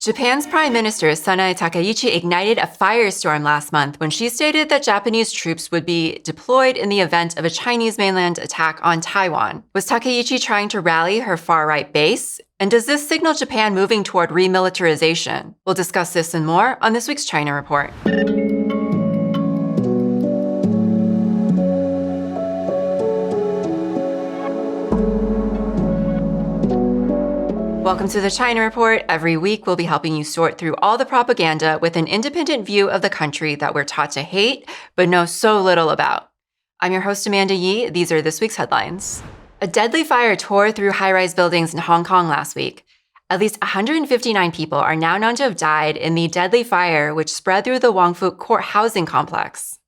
Japan's Prime Minister Sanae Takaichi ignited a firestorm last month when she stated that Japanese troops would be deployed in the event of a Chinese mainland attack on Taiwan. Was Takaichi trying to rally her far-right base? And does this signal Japan moving toward remilitarization? We'll discuss this and more on this week's China Report. Welcome to the China Report. Every week, we'll be helping you sort through all the propaganda with an independent view of the country that we're taught to hate, but know so little about. I'm your host, Amanda Yee. These are this week's headlines. A deadly fire tore through high-rise buildings in Hong Kong last week. At least 159 people are now known to have died in the deadly fire, which spread through the Wong Fu Court housing complex.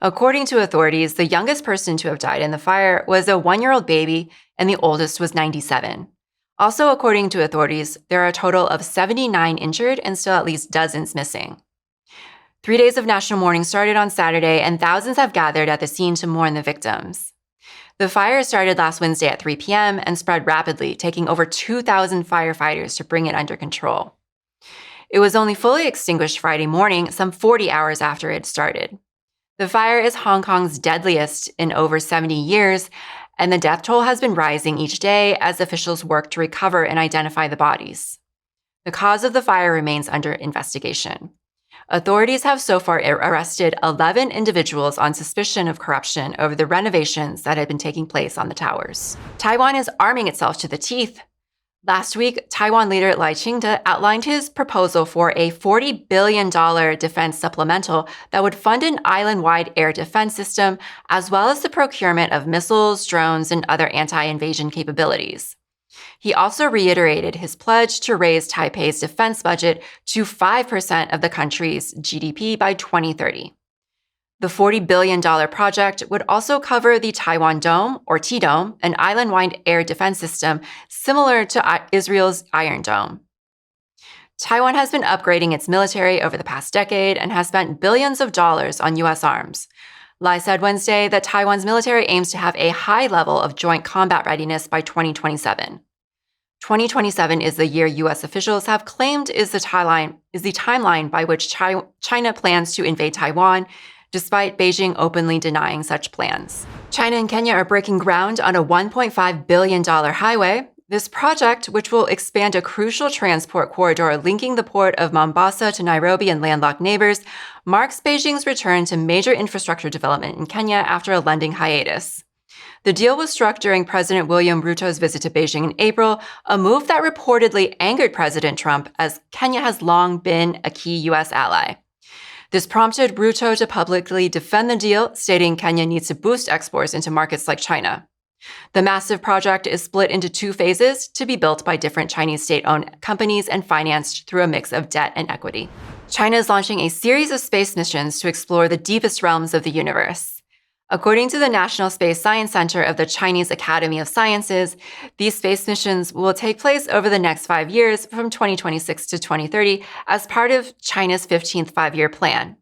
According to authorities, the youngest person to have died in the fire was a 1-year-old baby, and the oldest was 97. Also, according to authorities, there are a total of 79 injured and still at least dozens missing. 3 days of national mourning started on Saturday, and thousands have gathered at the scene to mourn the victims. The fire started last Wednesday at 3 p.m. and spread rapidly, taking over 2,000 firefighters to bring it under control. It was only fully extinguished Friday morning, some 40 hours after it started. The fire is Hong Kong's deadliest in over 70 years, and the death toll has been rising each day as officials work to recover and identify the bodies. The cause of the fire remains under investigation. Authorities have so far arrested 11 individuals on suspicion of corruption over the renovations that had been taking place on the towers. Taiwan is arming itself to the teeth. Last week, Taiwan leader Lai Ching-te outlined his proposal for a $40 billion defense supplemental that would fund an island-wide air defense system, as well as the procurement of missiles, drones, and other anti-invasion capabilities. He also reiterated his pledge to raise Taipei's defense budget to 5% of the country's GDP by 2030. The $40 billion project would also cover the Taiwan Dome, or T-Dome, an island-wide air defense system similar to Israel's Iron Dome. Taiwan has been upgrading its military over the past decade and has spent billions of dollars on U.S. arms. Lai said Wednesday that Taiwan's military aims to have a high level of joint combat readiness by 2027. 2027 is the year U.S. officials have claimed is the timeline by which China plans to invade Taiwan, despite Beijing openly denying such plans. China and Kenya are breaking ground on a $1.5 billion highway. This project, which will expand a crucial transport corridor linking the port of Mombasa to Nairobi and landlocked neighbors, marks Beijing's return to major infrastructure development in Kenya after a lending hiatus. The deal was struck during President William Ruto's visit to Beijing in April, a move that reportedly angered President Trump, as Kenya has long been a key U.S. ally. This prompted Ruto to publicly defend the deal, stating Kenya needs to boost exports into markets like China. The massive project is split into 2 phases to be built by different Chinese state-owned companies and financed through a mix of debt and equity. China is launching a series of space missions to explore the deepest realms of the universe. According to the National Space Science Center of the Chinese Academy of Sciences, these space missions will take place over the next 5 years from 2026 to 2030 as part of China's 15th five-year plan.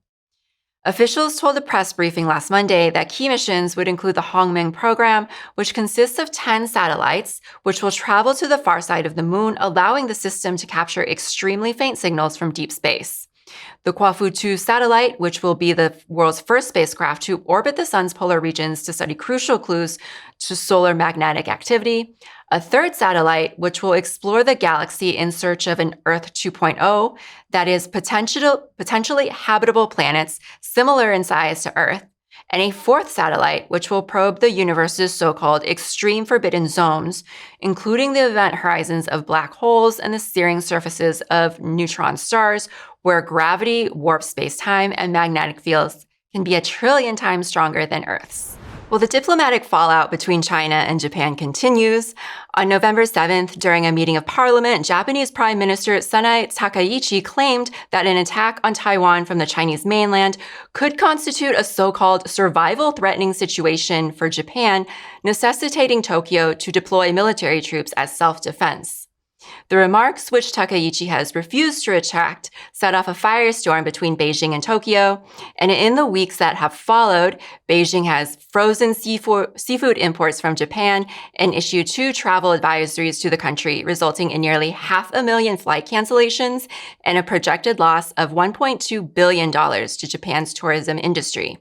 Officials told a press briefing last Monday that key missions would include the Hongming program, which consists of 10 satellites, which will travel to the far side of the moon, allowing the system to capture extremely faint signals from deep space. The Quafu 2 satellite, which will be the world's first spacecraft to orbit the sun's polar regions to study crucial clues to solar magnetic activity. A third satellite, which will explore the galaxy in search of an Earth 2.0, that is potentially habitable planets similar in size to Earth. And a fourth satellite, which will probe the universe's so-called extreme forbidden zones, including the event horizons of black holes and the searing surfaces of neutron stars, where gravity, warp space-time, and magnetic fields can be 1 trillion times stronger than Earth's. Well, the diplomatic fallout between China and Japan continues. On November 7th, during a meeting of parliament, Japanese Prime Minister Sanae Takaichi claimed that an attack on Taiwan from the Chinese mainland could constitute a so-called survival-threatening situation for Japan, necessitating Tokyo to deploy military troops as self-defense. The remarks, which Takaichi has refused to retract, set off a firestorm between Beijing and Tokyo, and in the weeks that have followed, Beijing has frozen seafood imports from Japan and issued 2 travel advisories to the country, resulting in nearly 500,000 flight cancellations and a projected loss of $1.2 billion to Japan's tourism industry.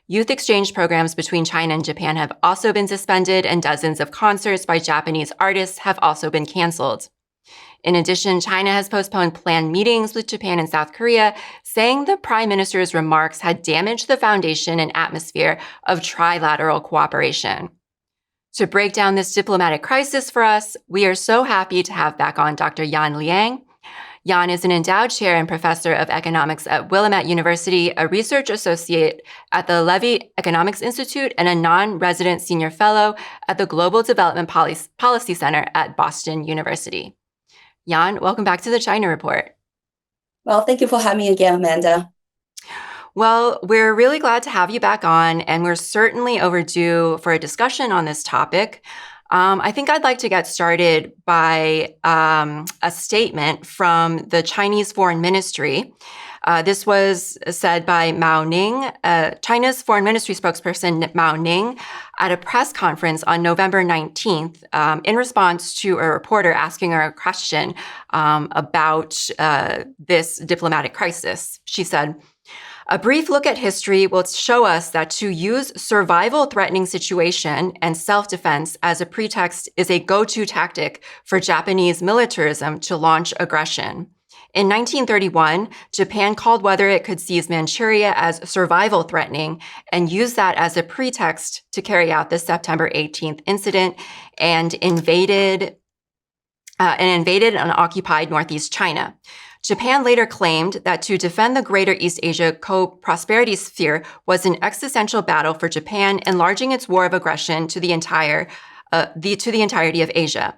Youth exchange programs between China and Japan have also been suspended, and dozens of concerts by Japanese artists have also been canceled. In addition, China has postponed planned meetings with Japan and South Korea, saying the Prime Minister's remarks had damaged the foundation and atmosphere of trilateral cooperation. To break down this diplomatic crisis for us, we are so happy to have back on Dr. Yan Liang. Yan is an endowed chair and professor of economics at Willamette University, a research associate at the Levy Economics Institute, and a non-resident senior fellow at the Global Development Policy Center at Boston University. Yan, welcome back to the China Report. Well, thank you for having me again, Amanda. Well, we're really glad to have you back on, and we're certainly overdue for a discussion on this topic. I think I'd like to get started by a statement from the Chinese Foreign Ministry. This was said by Mao Ning, China's Foreign Ministry spokesperson Mao Ning, at a press conference on November 19th in response to a reporter asking her a question about this diplomatic crisis. She said, "A brief look at history will show us that to use survival-threatening situation and self-defense as a pretext is a go-to tactic for Japanese militarism to launch aggression. In 1931, Japan called whether it could seize Manchuria as survival-threatening and used that as a pretext to carry out the September 18th incident and invaded and occupied northeast China. Japan later claimed that to defend the greater East Asia co-prosperity sphere was an existential battle for Japan, enlarging its war of aggression to the entirety of Asia.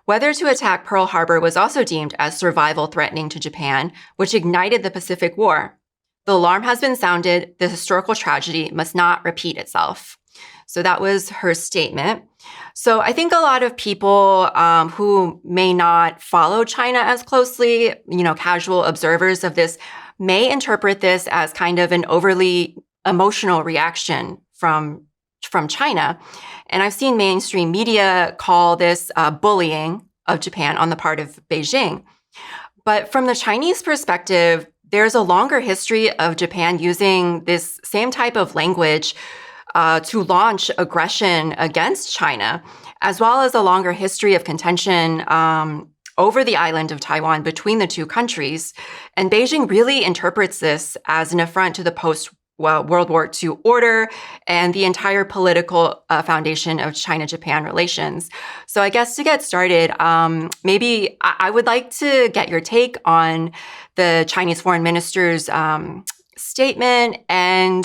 Whether to attack Pearl Harbor was also deemed as survival-threatening to Japan, which ignited the Pacific War. The alarm has been sounded. The historical tragedy must not repeat itself." So that was her statement. So I think a lot of people who may not follow China as closely, casual observers of this, may interpret this as kind of an overly emotional reaction from China. And I've seen mainstream media call this bullying of Japan on the part of Beijing. But from the Chinese perspective, there's a longer history of Japan using this same type of language to launch aggression against China, as well as a longer history of contention over the island of Taiwan between the two countries. And Beijing really interprets this as an affront to the post-World War II order and the entire political foundation of China-Japan relations. So I guess to get started, maybe I would like to get your take on the Chinese foreign minister's statement and,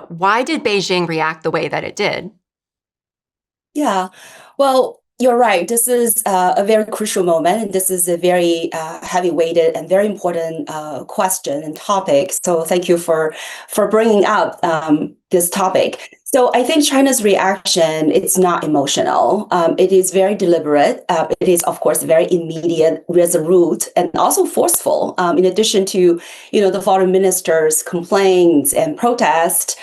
why did Beijing react the way that it did? Yeah, well, you're right. This is a very crucial moment, and this is a very heavy-weighted and very important question and topic. So thank you for bringing up this topic. So I think China's reaction, it's not emotional. It is very deliberate. It is, of course, very immediate, resolute, and also forceful. In addition to, the foreign minister's complaints and protest,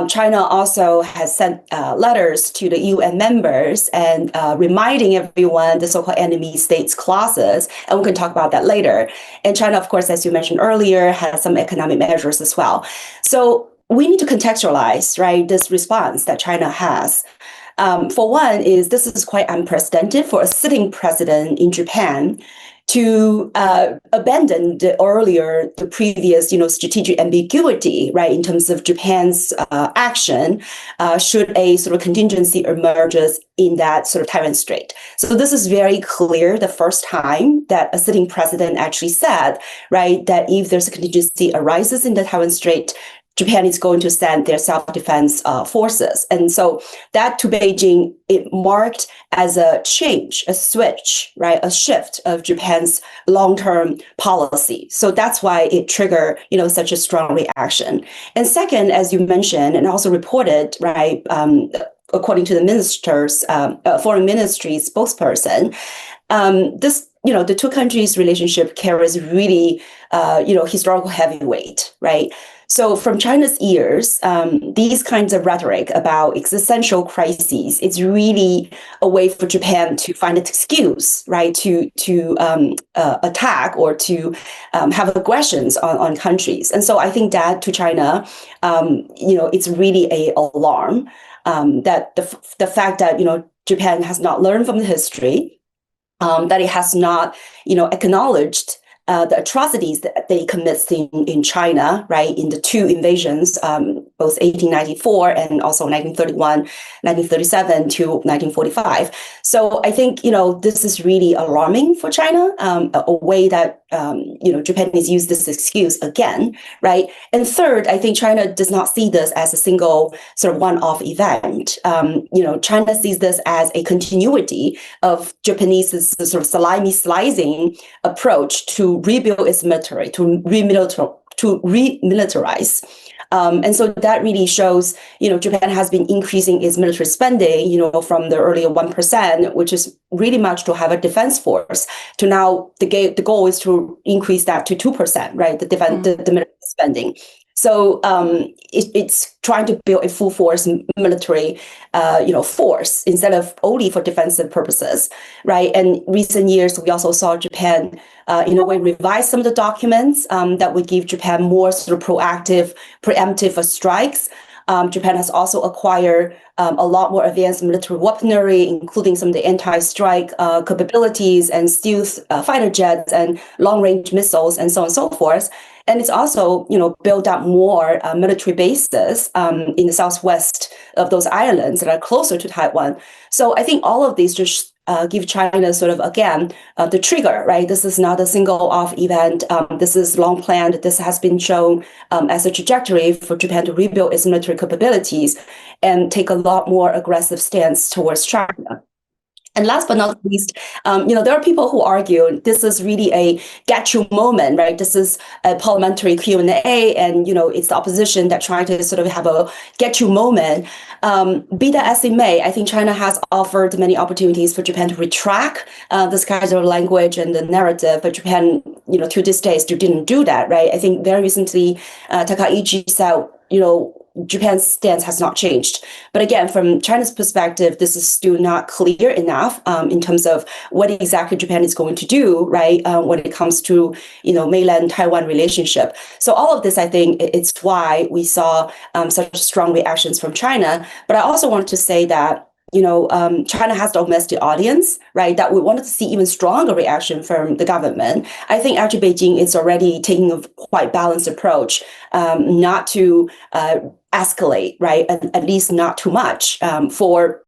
China also has sent letters to the UN members and reminding everyone the so-called enemy states clauses, and we can talk about that later. And China, of course, as you mentioned earlier, has some economic measures as well. So we need to contextualize, right, this response that China has. For one, this is quite unprecedented for a sitting president in Japan to abandon the previous, strategic ambiguity, right, in terms of Japan's action should a sort of contingency emerges in that sort of Taiwan Strait. So this is very clear, the first time that a sitting president actually said, right, that if there's a contingency arises in the Taiwan Strait, Japan is going to send their self-defense forces. And so that to Beijing, it marked as a change, a switch, right, a shift of Japan's long-term policy. So that's why it triggered, such a strong reaction. And second, as you mentioned, and also reported, right, according to the foreign ministry spokesperson, this, the two countries' relationship carries really, historical heavyweight, right? So from China's ears, these kinds of rhetoric about existential crises, it's really a way for Japan to find an excuse, right, to attack or to have aggressions on countries. And so I think that to China, it's really a alarm that the fact that Japan has not learned from the history, that it has not, acknowledged the atrocities that they commits in China, right, in the two invasions, both 1894 and also 1931, 1937 to 1945. So I think, this is really alarming for China, a way that, Japan has used this excuse again, right? And third, I think China does not see this as a single sort of one-off event. China sees this as a continuity of Japanese sort of salami slicing approach to rebuild its military, to remilitarize. And so that really shows, Japan has been increasing its military spending, from the earlier 1%, which is really much to have a defense force, to now the goal is to increase that to 2%, right? The military spending. So it's trying to build a full force military, force instead of only for defensive purposes, right? And recent years, we also saw Japan, in a way, revise some of the documents that would give Japan more sort of preemptive strikes. Japan has also acquired a lot more advanced military weaponry, including some of the anti-strike capabilities and stealth fighter jets and long-range missiles and so on and so forth. And it's also, built up more military bases in the southwest of those islands that are closer to Taiwan. So I think all of these just give China sort of, again, the trigger, right? This is not a single-off event. This is long planned. This has been shown as a trajectory for Japan to rebuild its military capabilities and take a lot more aggressive stance towards China. And last but not least, there are people who argue this is really a get you moment, right? This is a parliamentary Q&A, and it's the opposition that trying to sort of have a get you moment. Be that as it may, I think China has offered many opportunities for Japan to retract this kind of language and the narrative, but Japan, to this day, still didn't do that, right? I think very recently, Takaichi said, Japan's stance has not changed. But again, from China's perspective, this is still not clear enough in terms of what exactly Japan is going to do, right, when it comes to, mainland Taiwan relationship. So all of this, I think, it's why we saw such strong reactions from China. But I also want to say that China has domestic audience, right, that we wanted to see even stronger reaction from the government. I think actually Beijing is already taking a quite balanced approach, not to escalate, right, at least not too much for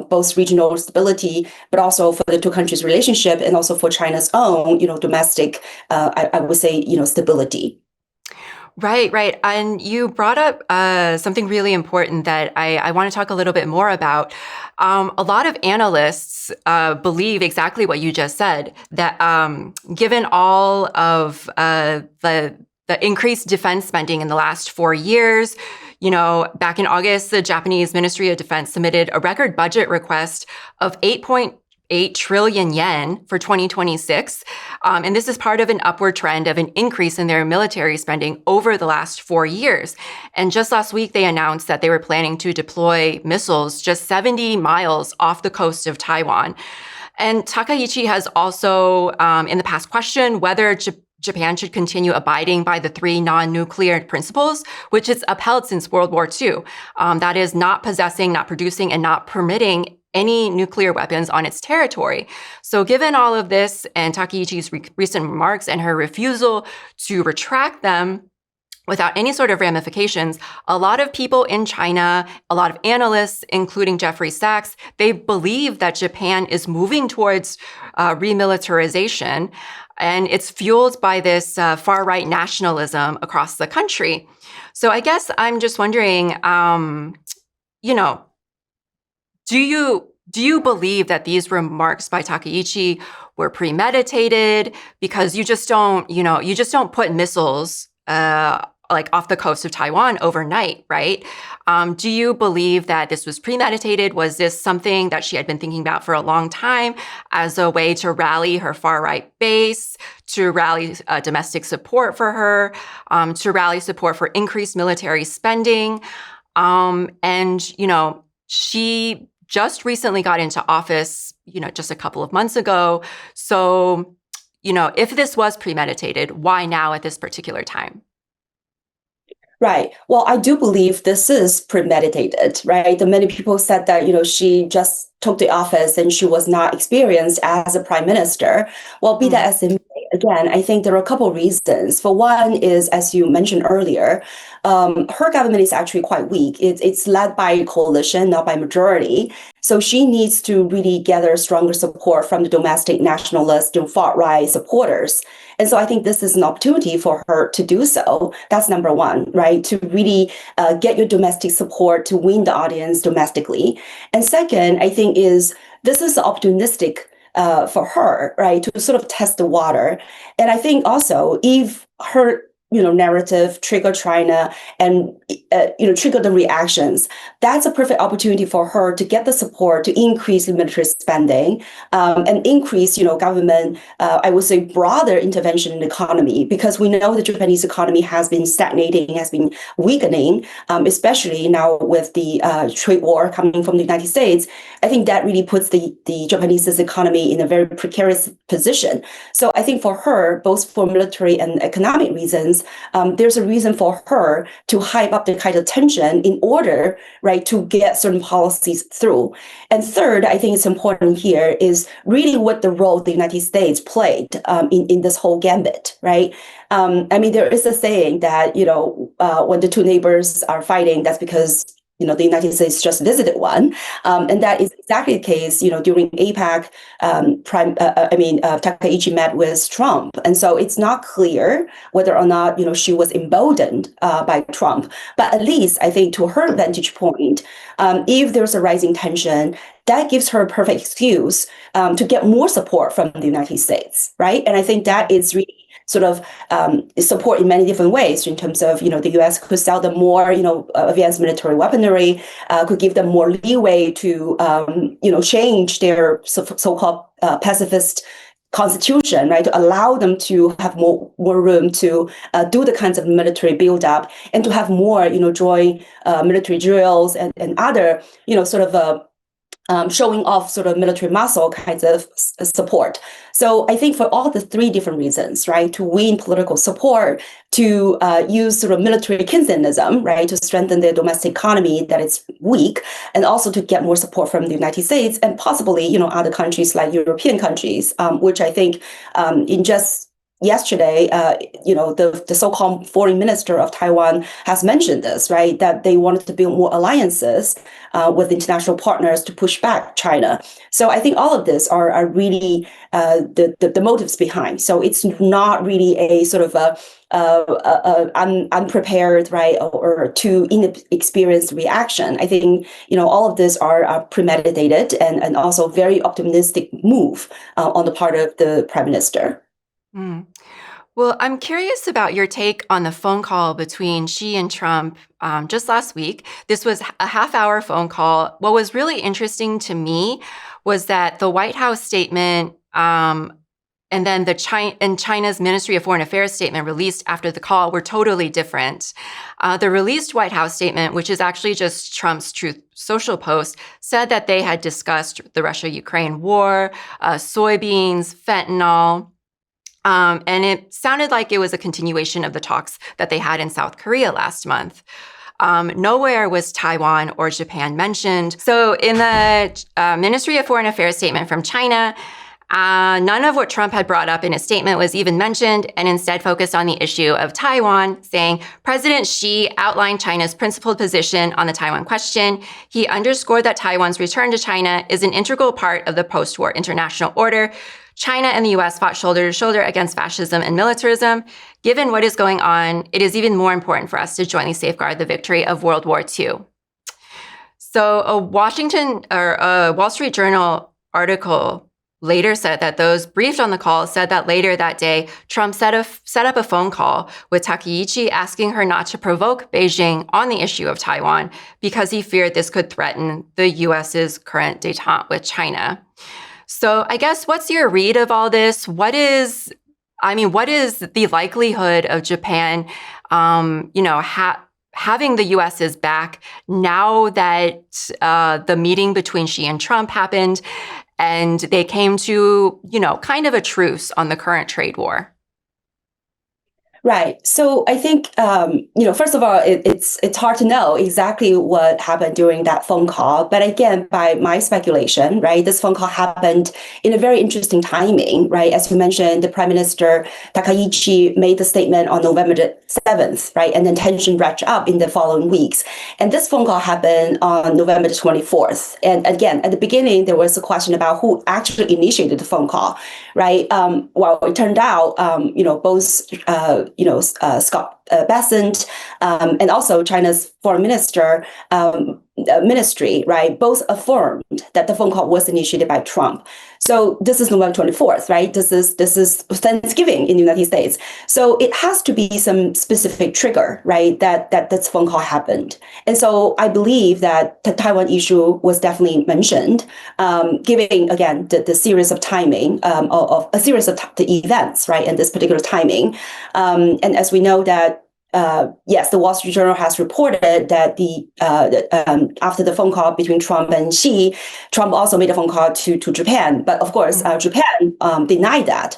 both regional stability, but also for the two countries' relationship, and also for China's own, domestic, I would say, stability. Right. And you brought up something really important that I want to talk a little bit more about. A lot of analysts believe exactly what you just said, that given all of the increased defense spending in the last 4 years, back in August, the Japanese Ministry of Defense submitted a record budget request of 8.8 trillion yen for 2026. And this is part of an upward trend of an increase in their military spending over the last 4 years. And just last week, they announced that they were planning to deploy missiles just 70 miles off the coast of Taiwan. And Takaichi has also, in the past, questioned whether Japan should continue abiding by the 3 non-nuclear principles, which it's upheld since World War II. That is, not possessing, not producing, and not permitting any nuclear weapons on its territory. So given all of this and Takaichi's recent remarks and her refusal to retract them without any sort of ramifications, a lot of people in China, a lot of analysts, including Jeffrey Sachs, they believe that Japan is moving towards remilitarization, and it's fueled by this far-right nationalism across the country. So I guess I'm just wondering, do you believe that these remarks by Takaichi were premeditated? Because you just don't put missiles like off the coast of Taiwan overnight, right? Do you believe that this was premeditated? Was this something that she had been thinking about for a long time as a way to rally her far-right base, to rally domestic support for her, to rally support for increased military spending? And, she just recently got into office, just a couple of months ago. So, if this was premeditated, why now at this particular time? Right. Well, I do believe this is premeditated, right? The many people said that, she just took the office and she was not experienced as a prime minister. Well, be that as it may, again, I think there are a couple of reasons. For one is, as you mentioned earlier, her government is actually quite weak. It's led by a coalition, not by majority. So she needs to really gather stronger support from the domestic nationalist and far-right supporters. And so I think this is an opportunity for her to do so. That's number one, right? To really get your domestic support to win the audience domestically. And second, I think this is opportunistic for her, right? To sort of test the water. And I think also if her narrative trigger China and trigger the reactions, that's a perfect opportunity for her to get the support to increase military spending and increase government, I would say, broader intervention in the economy, because we know the Japanese economy has been stagnating, has been weakening, especially now with the trade war coming from the United States. I think that really puts the Japanese economy in a very precarious position. So I think for her, both for military and economic reasons, there's a reason for her to hype up the kind of tension in order, right, to get certain policies through. And third, I think it's important here is really what the role the United States played in this whole gambit, right? There is a saying that, when the two neighbors are fighting, that's because the United States just visited one. And that is exactly the case, during APEC, Takaichi met with Trump. And so it's not clear whether or not, she was emboldened by Trump. But at least I think to her vantage point, if there's a rising tension, that gives her a perfect excuse to get more support from the United States, right? And I think that is really sort of support in many different ways in terms of, the U.S. could sell them more, advanced military weaponry, could give them more leeway to, change their so-called pacifist constitution, right, to allow them to have more room to do the kinds of military buildup and to have more, joint military drills and other, sort of showing off sort of military muscle kinds of support. So I think for all the three different reasons, right, to win political support, to use sort of military Keynesianism, right, to strengthen their domestic economy that is weak, and also to get more support from the United States and possibly, other countries like European countries, which I think in just yesterday, the so-called foreign minister of Taiwan has mentioned this, right, that they wanted to build more alliances with international partners to push back China. So I think all of this are really the motives behind. So it's not really a sort of unprepared, right, or too inexperienced reaction. I think, all of this are premeditated and also very optimistic move on the part of the prime minister. Well, I'm curious about your take on the phone call between Xi and Trump just last week. This was a half-hour phone call. What was really interesting to me was that the White House statement and then China's Ministry of Foreign Affairs statement released after the call were totally different. The released White House statement, which is actually just Trump's Truth Social post, said that they had discussed the Russia-Ukraine war, soybeans, fentanyl, and it sounded like it was a continuation of the talks that they had in South Korea last month. Nowhere was Taiwan or Japan mentioned. So in the Ministry of Foreign Affairs statement from China, none of what Trump had brought up in his statement was even mentioned, and instead focused on the issue of Taiwan, saying President Xi outlined China's principled position on the Taiwan question. He underscored that Taiwan's return to China is an integral part of the post-war international order. China and the U.S. fought shoulder to shoulder against fascism and militarism. Given what is going on, it is even more important for us to jointly safeguard the victory of World War II. So a Wall Street Journal article later said that those briefed on the call said that later that day, Trump set up a phone call with Takaichi asking her not to provoke Beijing on the issue of Taiwan because he feared this could threaten the U.S.'s current détente with China. So I guess what's your read of all this? What is the likelihood of Japan, having the U.S.'s back now that the meeting between Xi and Trump happened and they came to, kind of a truce on the current trade war? Right. So I think, first of all, it's hard to know exactly what happened during that phone call. But again, by my speculation, right, this phone call happened in a very interesting timing, right? As you mentioned, the Prime Minister Takaichi made the statement on November the 7th, right? And then tension ratcheted up in the following weeks. And this phone call happened on November the 24th. And again, at the beginning, there was a question about who actually initiated the phone call, right? Well, it turned out, both Scott Bessent and also China's foreign ministry, right, both affirmed that the phone call was initiated by Trump. So this is November 24th, right? This is Thanksgiving in the United States. So it has to be some specific trigger, right, that this phone call happened. And so I believe that the Taiwan issue was definitely mentioned, giving, again, the series of timing of a series of the events, right, in this particular timing. And as we know that, yes, the Wall Street Journal has reported that after the phone call between Trump and Xi, Trump also made a phone call to Japan. But of course, Japan denied that.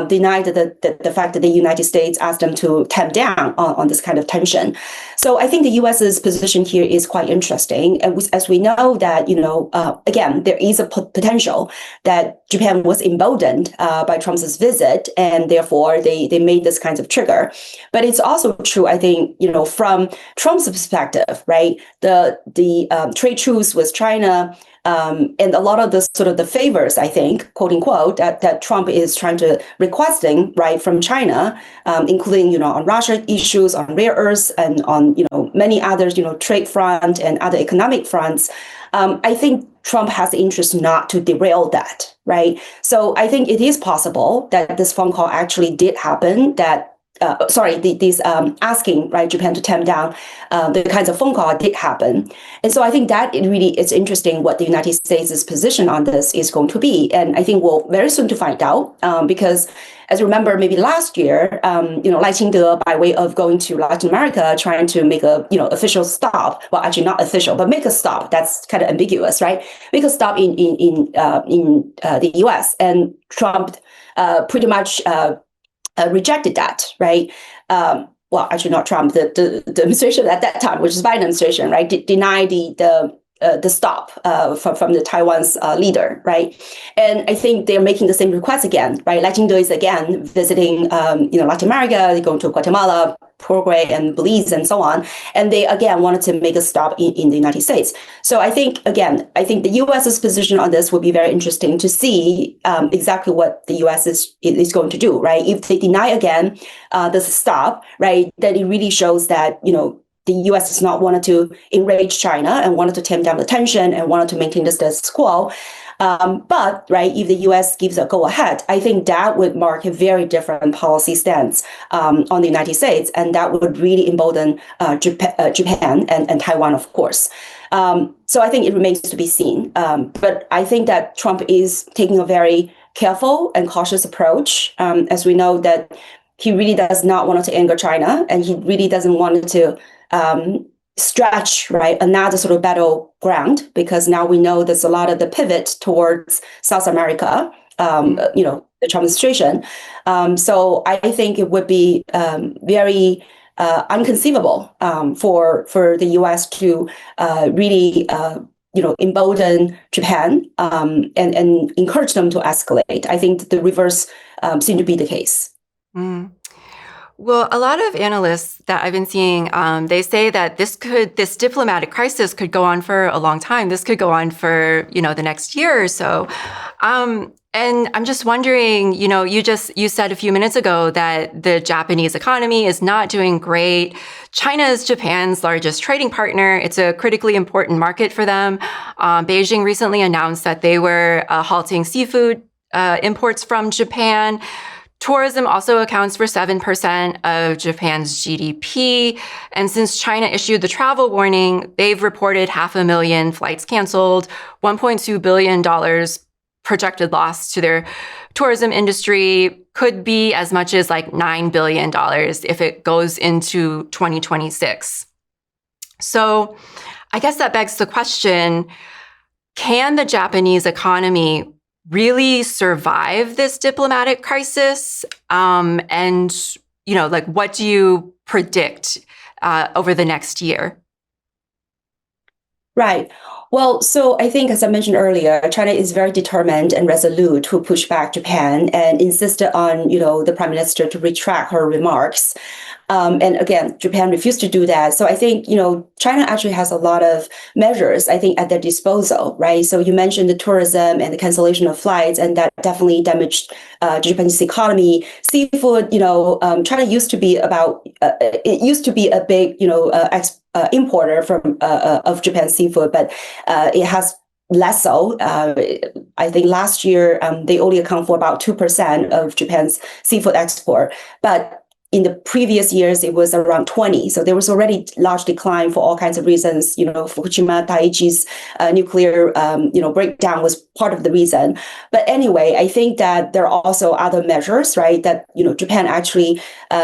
Denied the fact that the United States asked them to tamp down on this kind of tension. So I think the U.S.'s position here is quite interesting. And as we know that, again, there is a potential that Japan was emboldened by Trump's visit, and therefore they made this kind of trigger. But it's also true, I think, from Trump's perspective, right? The trade truce with China, and a lot of the sort of the favors, I think, quote unquote, that Trump is trying to requesting, right, from China, including, on Russia issues, on rare earths, and on, many others, trade front and other economic fronts. I think Trump has the interest not to derail that, right? So I think it is possible that this phone call actually did happen, that these asking, right, Japan to tamp down the kinds of phone call did happen. And so I think that it's interesting what the United States' position on this is going to be. And I think we'll very soon to find out, because as you remember, maybe last year, Lai Ching-te, by way of going to Latin America, trying to make a, official stop. Well, actually not official, but make a stop. That's kind of ambiguous, right? Make a stop in the U.S. And Trump pretty much rejected that, right? Well, actually not Trump, the administration at that time, which is Biden administration, right? Denied the stop from the Taiwan's leader, right? And I think they're making the same request again, right? Lai Ching-te is again visiting, Latin America. They're going to Guatemala, Paraguay, and Belize, and so on. And they again wanted to make a stop in the United States. So I think the U.S.'s position on this would be very interesting to see exactly what the U.S. is going to do, right? If they deny again this stop, right, then it really shows that the U.S. does not wanted to enrage China and wanted to tamp down the tension and wanted to maintain the status quo. But, right, if the U.S. gives a go-ahead, I think that would mark a very different policy stance on the United States, and that would really embolden Japan and Taiwan, of course. So I think it remains to be seen. But I think that Trump is taking a very careful and cautious approach, as we know that he really does not want to anger China, and he really doesn't want to stretch, right, another sort of battleground, because now we know there's a lot of the pivot towards South America, the Trump administration. So I think it would be very unconceivable for the U.S. to really embolden Japan and encourage them to escalate. I think the reverse seemed to be the case. Mm. Well, a lot of analysts that I've been seeing, they say that this diplomatic crisis could go on for a long time. This could go on for, the next year or so. And I'm just wondering, you said a few minutes ago that the Japanese economy is not doing great. China is Japan's largest trading partner. It's a critically important market for them. Beijing recently announced that they were halting seafood imports from Japan. Tourism also accounts for 7% of Japan's GDP. And since China issued the travel warning, they've reported 500,000 flights canceled, $1.2 billion projected loss to their tourism industry, could be as much as like $9 billion if it goes into 2026. So I guess that begs the question, can the Japanese economy really survive this diplomatic crisis? And, what do you predict over the next year? Right. Well, so I think, as I mentioned earlier, China is very determined and resolute to push back Japan and insisted on, the prime minister to retract her remarks. And again, Japan refused to do that. So I think, China actually has a lot of measures, I think, at their disposal, right? So you mentioned the tourism and the cancellation of flights, and that definitely damaged Japanese economy. Seafood, China used to be a big, importer of Japan's seafood, but it has less so. I think last year they only account for about 2% of Japan's seafood export, but in the previous years, it was around 20. So there was already large decline for all kinds of reasons. Fukushima Daiichi's nuclear, breakdown was part of the reason. But anyway, I think that there are also other measures, right? That, Japan actually,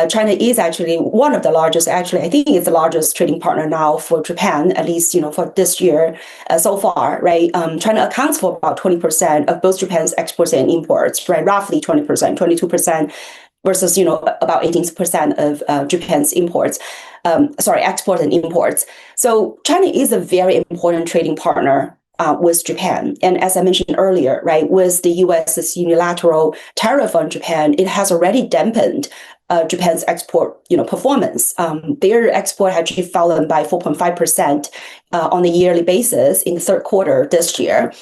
China is actually one of the largest, actually, I think it's the largest trading partner now for Japan, at least, for this year so far, right? China accounts for about 20% of both Japan's exports and imports, right? Roughly 20%, 22%. Versus, about 18% of Japan's exports and imports. So China is a very important trading partner with Japan. And as I mentioned earlier, right, with the U.S.'s unilateral tariff on Japan, it has already dampened Japan's export, performance. Their export actually fallen by 4.5% on a yearly basis in the third quarter this year.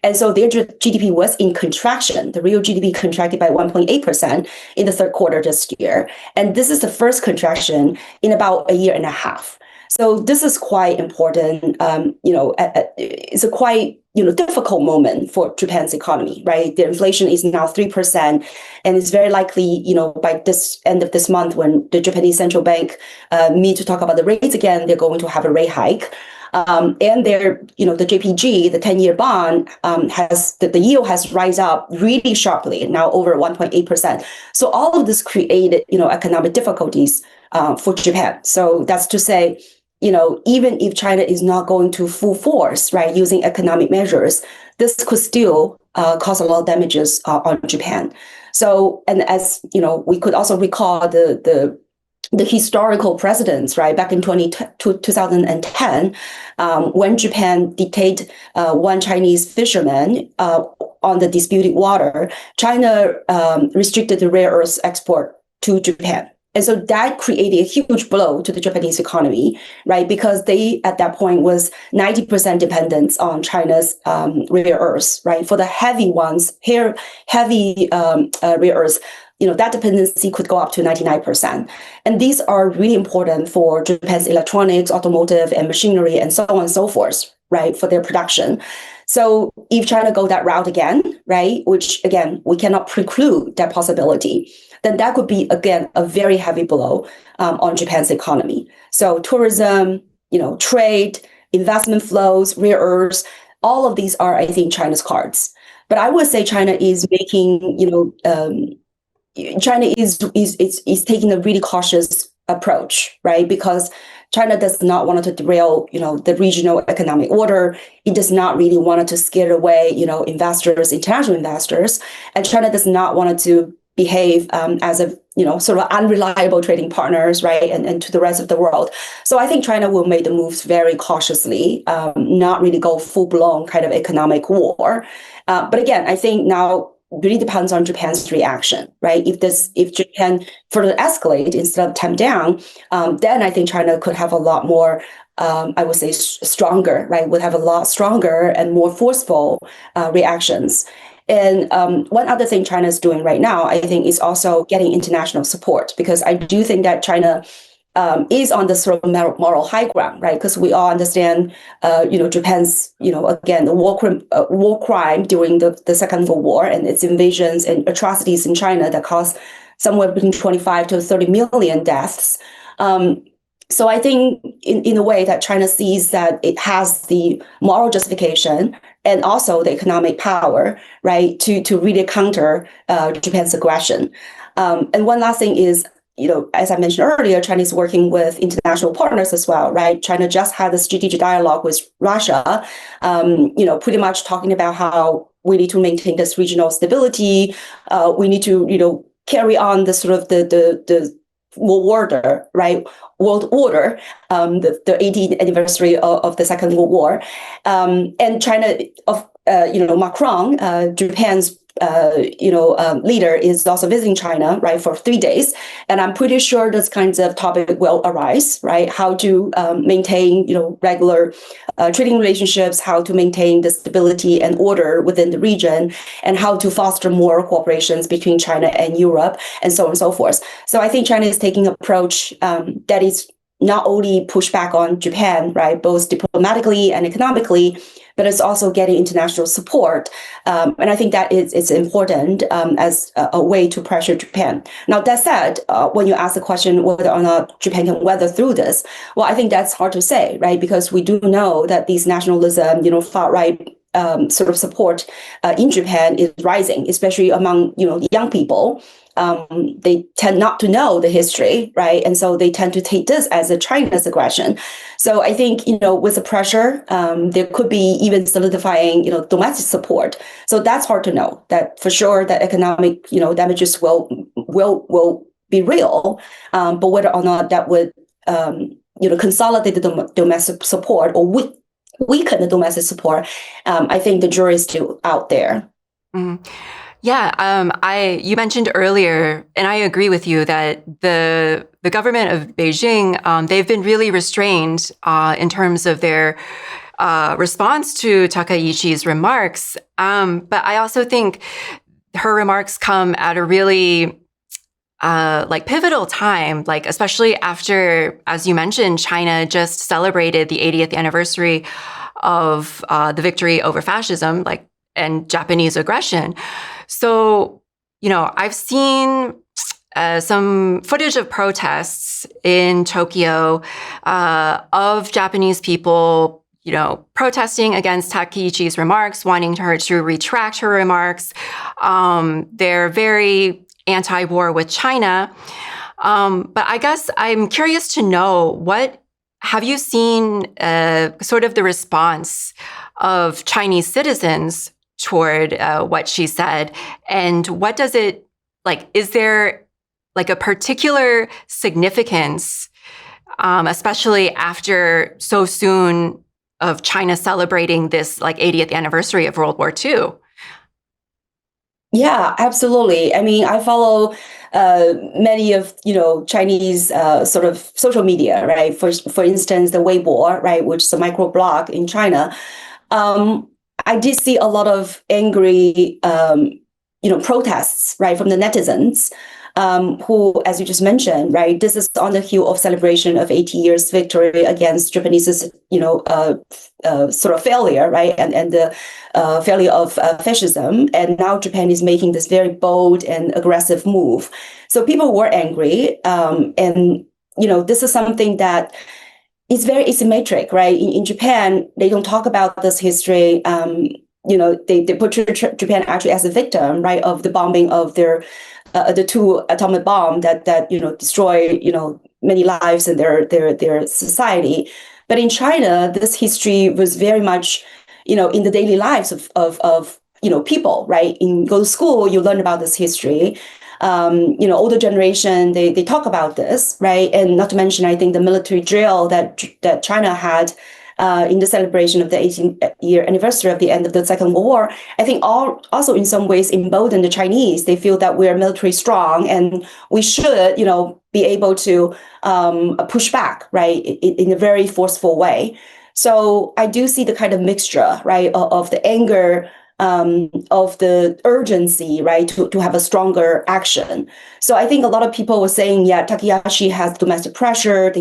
And so their GDP was in contraction. The real GDP contracted by 1.8% in the third quarter this year. And this is the first contraction in about a year and a half. So this is quite important. It's a quite difficult moment for Japan's economy, right? The inflation is now 3%, and it's very likely, by this end of this month, when the Japanese central bank meet to talk about the rates again, they're going to have a rate hike. And their, the JPG, the 10-year bond, the yield has rise up really sharply, now over 1.8%. So all of this created, economic difficulties for Japan. So that's to say, even if China is not going to full force, right, using economic measures, this could still cause a lot of damages on Japan. So, and as we could also recall the historical precedents, right, back in 2010, when Japan detained one Chinese fisherman on the disputed water, China restricted the rare earths export to Japan. And so that created a huge blow to the Japanese economy, right? Because they, at that point, was 90% dependence on China's rare earths, right? For the heavy ones, heavy rare earths, that dependency could go up to 99%. And these are really important for Japan's electronics, automotive, and machinery, and so on and so forth, right, for their production. So if China go that route again, right, which, again, we cannot preclude that possibility, then that could be, again, a very heavy blow on Japan's economy. So tourism, trade, investment flows, rare earths, all of these are, I think, China's cards. But I would say China is making, China is taking a really cautious approach, right? Because China does not want to derail, the regional economic order. It does not really want to scare away, investors, international investors, and China does not want to behave as a sort of unreliable trading partners, right, and to the rest of the world. So I think China will make the moves very cautiously, not really go full blown kind of economic war. But again, I think now really depends on Japan's reaction, right? If Japan further escalate instead of tamp down, then I think China could have a lot more, I would say, stronger, right? Would have a lot stronger and more forceful reactions. And one other thing China is doing right now, I think, is also getting international support, because I do think that China is on the sort of moral high ground, right? Because we all understand, Japan's, again, the war crime during the Second World War and its invasions and atrocities in China that caused somewhere between 25 to 30 million deaths. So I think in a way that China sees that it has the moral justification and also the economic power, right, to really counter Japan's aggression. And one last thing is, as I mentioned earlier, China is working with international partners as well, right? China just had a strategic dialogue with Russia, pretty much talking about how we need to maintain this regional stability. We need to, carry on the sort of the world order, right? World order, the 80th anniversary of the Second World War, and China Macron, Japan's leader, is also visiting China, right, for 3 days, and I'm pretty sure this kinds of topic will arise, right? How to maintain, regular trading relationships, how to maintain the stability and order within the region, and how to foster more cooperations between China and Europe, and so on and so forth. So I think China is taking an approach that is not only push back on Japan, right, both diplomatically and economically, but it's also getting international support. And I think that it's important as a way to pressure Japan. Now, that said, when you ask the question whether or not Japan can weather through this, well, I think that's hard to say, right? Because we do know that these nationalism, far-right sort of support in Japan is rising, especially among, young people. They tend not to know the history, right? And so they tend to take this as a China's aggression. So I think, with the pressure, there could be even solidifying, domestic support. So that's hard to know. That for sure, that economic, damages will be real. But whether or not that would, consolidate the domestic support or weaken the domestic support, I think the jury is still out there. Mm. Yeah, you mentioned earlier, and I agree with you that the government of Beijing, they've been really restrained in terms of their response to Takaichi's remarks. But I also think her remarks come at a really pivotal time, especially after, as you mentioned, China just celebrated the 80th anniversary of the victory over fascism, and Japanese aggression. So, I've seen some footage of protests in Tokyo of Japanese people, protesting against Takaichi's remarks, wanting her to retract her remarks. They're very anti-war with China. But I guess I'm curious to know, have you seen sort of the response of Chinese citizens toward what she said? And what does it, is there a particular significance, especially after so soon of China celebrating this 80th anniversary of World War II? Yeah, absolutely. I mean, I follow many of Chinese sort of social media, right? For instance, the Weibo, right, which is a microblog in China. I did see a lot of angry, protests, right, from the netizens, who, as you just mentioned, right, this is on the heel of celebration of 80 years victory against Japanese's, sort of failure, right, and the failure of fascism. And now Japan is making this very bold and aggressive move. So people were angry, and this is something that it's very asymmetric, right? In Japan, they don't talk about this history. They portray Japan actually as a victim, right, of the bombing of their the two atomic bomb that destroy many lives in their society. But in China, this history was very much in the daily lives of people, right? Go to school, you learn about this history. Older generation, they talk about this, right? And not to mention, I think the military drill that China had in the celebration of the 18th year anniversary of the end of the Second World War, I think also in some ways embolden the Chinese. They feel that we're military strong and we should, be able to push back, right, in a very forceful way. So I do see the kind of mixture, right, of the anger of the urgency, right, to have a stronger action. So I think a lot of people were saying, yeah, Takaichi has domestic pressure.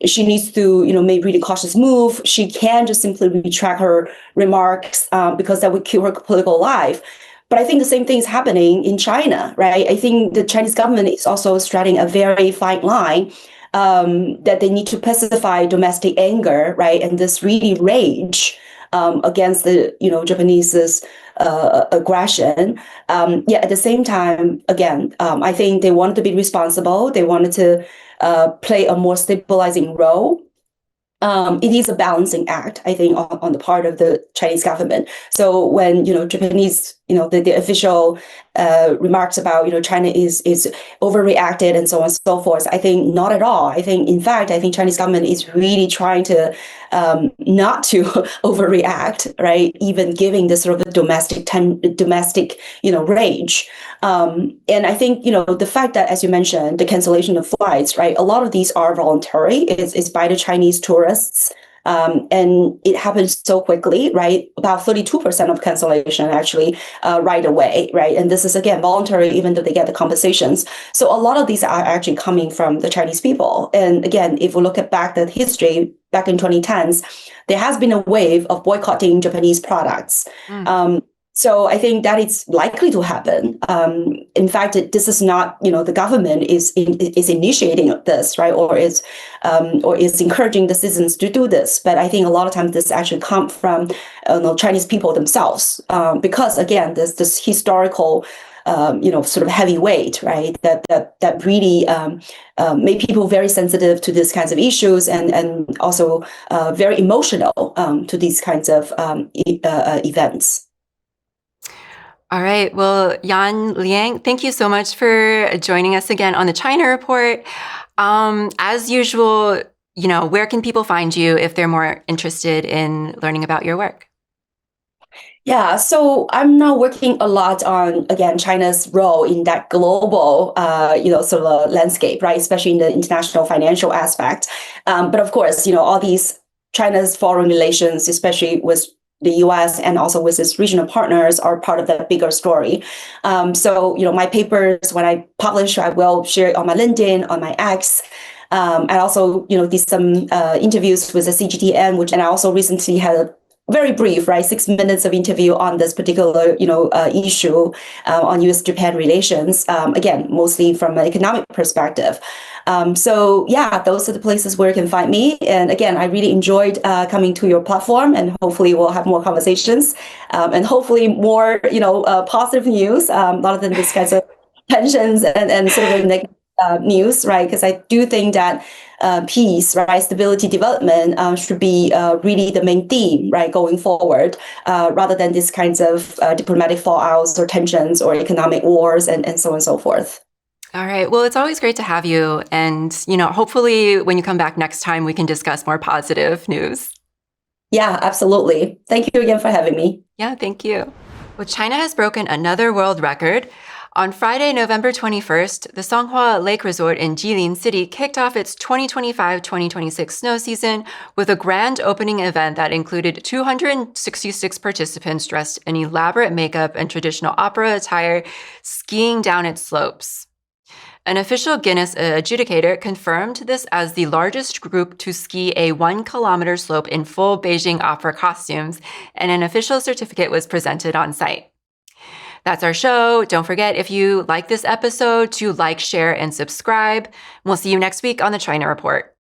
She needs to, make really cautious move. She can't just simply retract her remarks because that would kill her political life. But I think the same thing is happening in China, right? I think the Chinese government is also straddling a very fine line that they need to pacify domestic anger, right? And this really rage against the, Japanese's aggression. Yet at the same time, again, I think they wanted to be responsible. They wanted to play a more stabilizing role. It is a balancing act, I think, on the part of the Chinese government. So when Japanese, the official remarks about China is overreacted and so on and so forth, I think not at all. I think, in fact, Chinese government is really trying to not to overreact, right? Even giving this sort of domestic rage. And I think the fact that, as you mentioned, the cancellation of flights, right? A lot of these are voluntary. It's by the Chinese tourists. And it happens so quickly, right? About 32% of cancellation actually right away, right? And this is, again, voluntary, even though they get the compensations. So a lot of these are actually coming from the Chinese people. And again, if we look at back the history, back in 2010s, there has been a wave of boycotting Japanese products. So I think that it's likely to happen. In fact, this is not, the government is initiating this, right, or is encouraging the citizens to do this. But I think a lot of times this actually comes from Chinese people themselves, because again, there's this historical, sort of heavy weight, right, that really made people very sensitive to these kinds of issues and also very emotional to these kinds of events. All right. Well, Yan Liang, thank you so much for joining us again on the China Report. As usual, where can people find you if they're more interested in learning about your work? Yeah, so I'm now working a lot on, again, China's role in that global, sort of landscape, right? Especially in the international financial aspect. But of course, all these China's foreign relations, especially with the U.S. and also with its regional partners, are part of that bigger story. So, my papers, when I publish, I will share it on my LinkedIn, on my X. I also, did some interviews with the CGTN, and I also recently had a very brief, right, 6 minutes of interview on this particular, issue on U.S.-Japan relations. Again, mostly from an economic perspective. So yeah, those are the places where you can find me. And again, I really enjoyed coming to your platform, and hopefully we'll have more conversations and hopefully more, positive news rather than this kinds of tensions and sort of negative news, right? Because I do think that peace, right, stability, development should be really the main theme, right, going forward, rather than these kinds of diplomatic fallouts or tensions or economic wars and so on and so forth. All right. Well, it's always great to have you. And, hopefully when you come back next time, we can discuss more positive news. Yeah, absolutely. Thank you again for having me. Yeah, thank you. Well, China has broken another world record. On Friday, November 21st, the Songhua Lake Resort in Jilin City kicked off its 2025-2026 snow season with a grand opening event that included 266 participants dressed in elaborate makeup and traditional opera attire skiing down its slopes. An official Guinness adjudicator confirmed this as the largest group to ski a 1-kilometer slope in full Beijing opera costumes, and an official certificate was presented on site. That's our show. Don't forget, if you like this episode, to like, share, and subscribe. We'll see you next week on the China Report.